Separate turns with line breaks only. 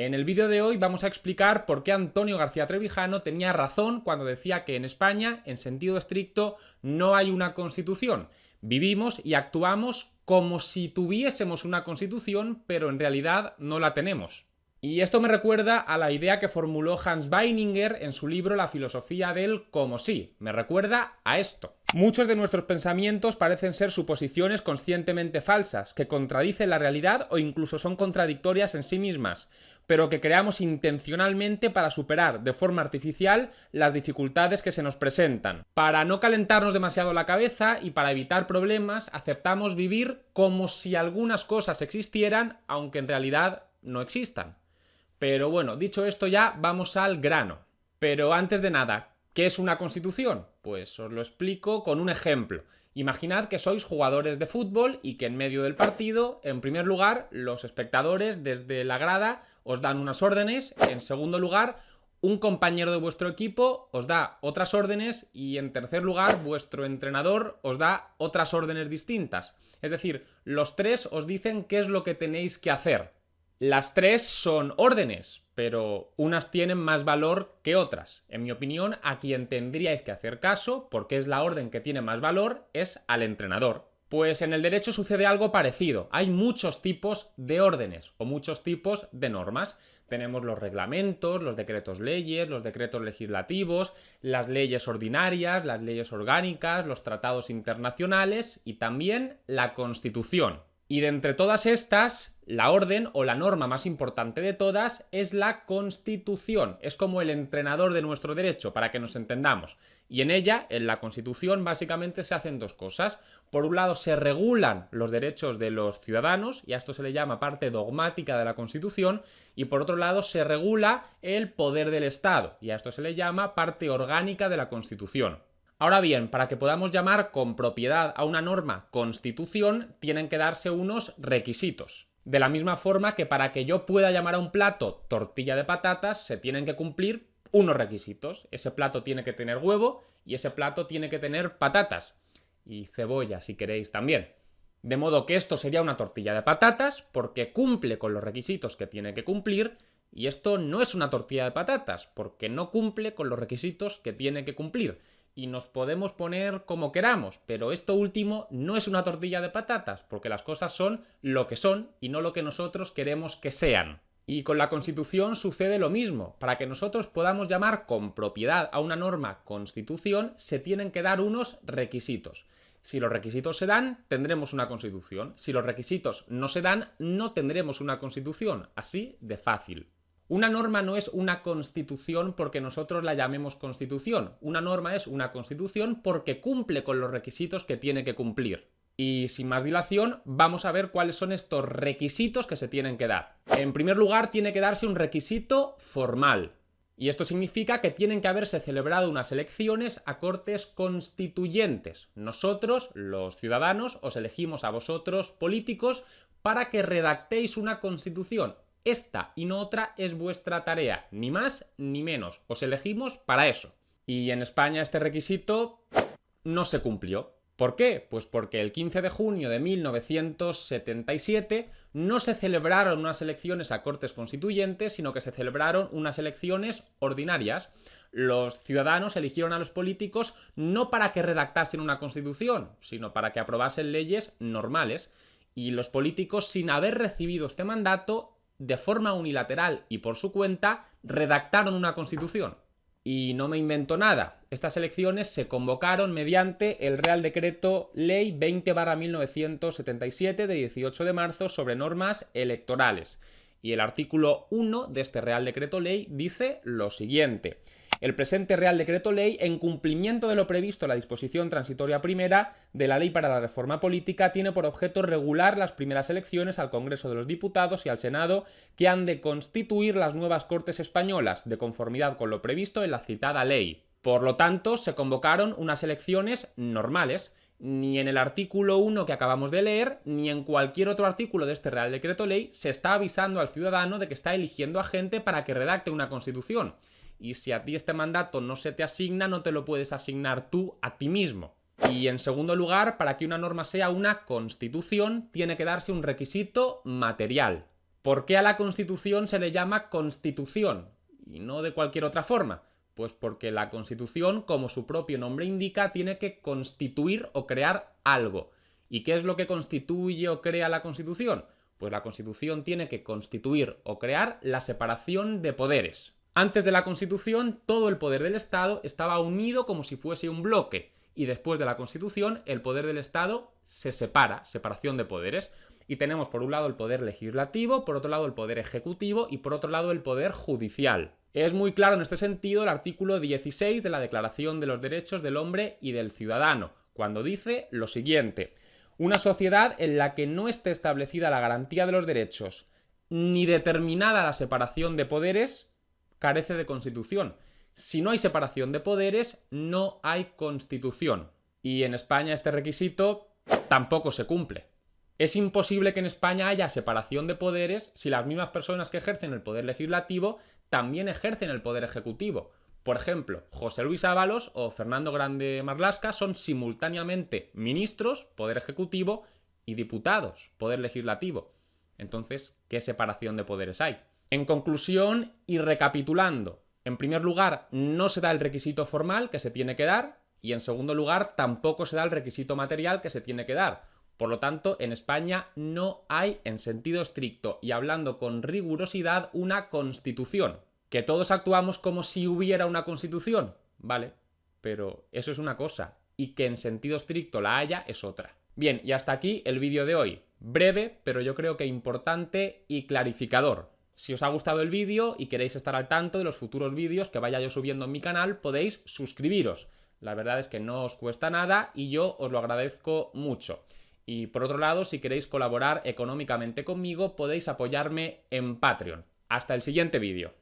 En el vídeo de hoy vamos a explicar por qué Antonio García Trevijano tenía razón cuando decía que en España, en sentido estricto, no hay una constitución. Vivimos y actuamos como si tuviésemos una constitución, pero en realidad no la tenemos. Y esto me recuerda a la idea que formuló Hans Weininger en su libro La filosofía del como si. Me recuerda a esto. Muchos de nuestros pensamientos parecen ser suposiciones conscientemente falsas, que contradicen la realidad o incluso son contradictorias en sí mismas, pero que creamos intencionalmente para superar de forma artificial las dificultades que se nos presentan. Para no calentarnos demasiado la cabeza y para evitar problemas, aceptamos vivir como si algunas cosas existieran, aunque en realidad no existan. Pero bueno, dicho esto ya, vamos al grano. Pero antes de nada, ¿qué es una constitución? Pues os lo explico con un ejemplo. Imaginad que sois jugadores de fútbol y que en medio del partido, en primer lugar, los espectadores desde la grada os dan unas órdenes, en segundo lugar, un compañero de vuestro equipo os da otras órdenes y en tercer lugar, vuestro entrenador os da otras órdenes distintas. Es decir, los tres os dicen qué es lo que tenéis que hacer. Las tres son órdenes, pero unas tienen más valor que otras. En mi opinión, a quien tendríais que hacer caso, porque es la orden que tiene más valor, es al entrenador. Pues en el derecho sucede algo parecido. Hay muchos tipos de órdenes o muchos tipos de normas. Tenemos los reglamentos, los decretos leyes, los decretos legislativos, las leyes ordinarias, las leyes orgánicas, los tratados internacionales y también la Constitución. Y de entre todas estas, la orden o la norma más importante de todas es la Constitución. Es como el entrenador de nuestro derecho, para que nos entendamos. Y en ella, en la Constitución, básicamente se hacen dos cosas. Por un lado, se regulan los derechos de los ciudadanos, y a esto se le llama parte dogmática de la Constitución, y por otro lado, se regula el poder del Estado, y a esto se le llama parte orgánica de la Constitución. Ahora bien, para que podamos llamar con propiedad a una norma constitución, tienen que darse unos requisitos. De la misma forma que para que yo pueda llamar a un plato tortilla de patatas, se tienen que cumplir unos requisitos. Ese plato tiene que tener huevo y ese plato tiene que tener patatas. Y cebolla, si queréis, también. De modo que esto sería una tortilla de patatas porque cumple con los requisitos que tiene que cumplir, y esto no es una tortilla de patatas porque no cumple con los requisitos que tiene que cumplir. Y nos podemos poner como queramos, pero esto último no es una tortilla de patatas, porque las cosas son lo que son y no lo que nosotros queremos que sean. Y con la Constitución sucede lo mismo. Para que nosotros podamos llamar con propiedad a una norma Constitución, se tienen que dar unos requisitos. Si los requisitos se dan, tendremos una Constitución. Si los requisitos no se dan, no tendremos una Constitución. Así de fácil. Una norma no es una constitución porque nosotros la llamemos constitución. Una norma es una constitución porque cumple con los requisitos que tiene que cumplir. Y sin más dilación, vamos a ver cuáles son estos requisitos que se tienen que dar. En primer lugar, tiene que darse un requisito formal. Y esto significa que tienen que haberse celebrado unas elecciones a Cortes Constituyentes. Nosotros, los ciudadanos, os elegimos a vosotros, políticos, para que redactéis una constitución. Esta y no otra es vuestra tarea, ni más ni menos. Os elegimos para eso. Y en España este requisito no se cumplió. ¿Por qué? Pues porque el 15 de junio de 1977 no se celebraron unas elecciones a Cortes Constituyentes, sino que se celebraron unas elecciones ordinarias. Los ciudadanos eligieron a los políticos no para que redactasen una constitución, sino para que aprobasen leyes normales. Y los políticos, sin haber recibido este mandato, de forma unilateral y por su cuenta, redactaron una constitución. Y no me invento nada. Estas elecciones se convocaron mediante el Real Decreto Ley 20/1977 de 18 de marzo sobre normas electorales. Y el artículo 1 de este Real Decreto Ley dice lo siguiente. El presente Real Decreto Ley, en cumplimiento de lo previsto en la disposición transitoria primera de la Ley para la Reforma Política, tiene por objeto regular las primeras elecciones al Congreso de los Diputados y al Senado que han de constituir las nuevas Cortes Españolas, de conformidad con lo previsto en la citada ley. Por lo tanto, se convocaron unas elecciones normales. Ni en el artículo 1 que acabamos de leer, ni en cualquier otro artículo de este Real Decreto Ley se está avisando al ciudadano de que está eligiendo a gente para que redacte una constitución. Y si a ti este mandato no se te asigna, no te lo puedes asignar tú a ti mismo. Y en segundo lugar, para que una norma sea una constitución, tiene que darse un requisito material. ¿Por qué a la Constitución se le llama Constitución y no de cualquier otra forma? Pues porque la Constitución, como su propio nombre indica, tiene que constituir o crear algo. ¿Y qué es lo que constituye o crea la Constitución? Pues la Constitución tiene que constituir o crear la separación de poderes. Antes de la Constitución, todo el poder del Estado estaba unido como si fuese un bloque. Y después de la Constitución, el poder del Estado se separa, separación de poderes. Y tenemos por un lado el poder legislativo, por otro lado el poder ejecutivo y por otro lado el poder judicial. Es muy claro en este sentido el artículo 16 de la Declaración de los Derechos del Hombre y del Ciudadano, cuando dice lo siguiente: una sociedad en la que no esté establecida la garantía de los derechos ni determinada la separación de poderes, carece de constitución. Si no hay separación de poderes, no hay constitución. Y en España este requisito tampoco se cumple. Es imposible que en España haya separación de poderes si las mismas personas que ejercen el poder legislativo también ejercen el poder ejecutivo. Por ejemplo, José Luis Ábalos o Fernando Grande Marlaska son simultáneamente ministros, poder ejecutivo, y diputados, poder legislativo. Entonces, ¿qué separación de poderes hay? En conclusión y recapitulando, en primer lugar, no se da el requisito formal que se tiene que dar, y en segundo lugar, tampoco se da el requisito material que se tiene que dar. Por lo tanto, en España no hay, en sentido estricto y hablando con rigurosidad, una constitución. ¿Que todos actuamos como si hubiera una constitución? Vale, pero eso es una cosa, y que en sentido estricto la haya es otra. Bien, y hasta aquí el vídeo de hoy. Breve, pero yo creo que importante y clarificador. Si os ha gustado el vídeo y queréis estar al tanto de los futuros vídeos que vaya yo subiendo en mi canal, podéis suscribiros. La verdad es que no os cuesta nada y yo os lo agradezco mucho. Y por otro lado, si queréis colaborar económicamente conmigo, podéis apoyarme en Patreon. Hasta el siguiente vídeo.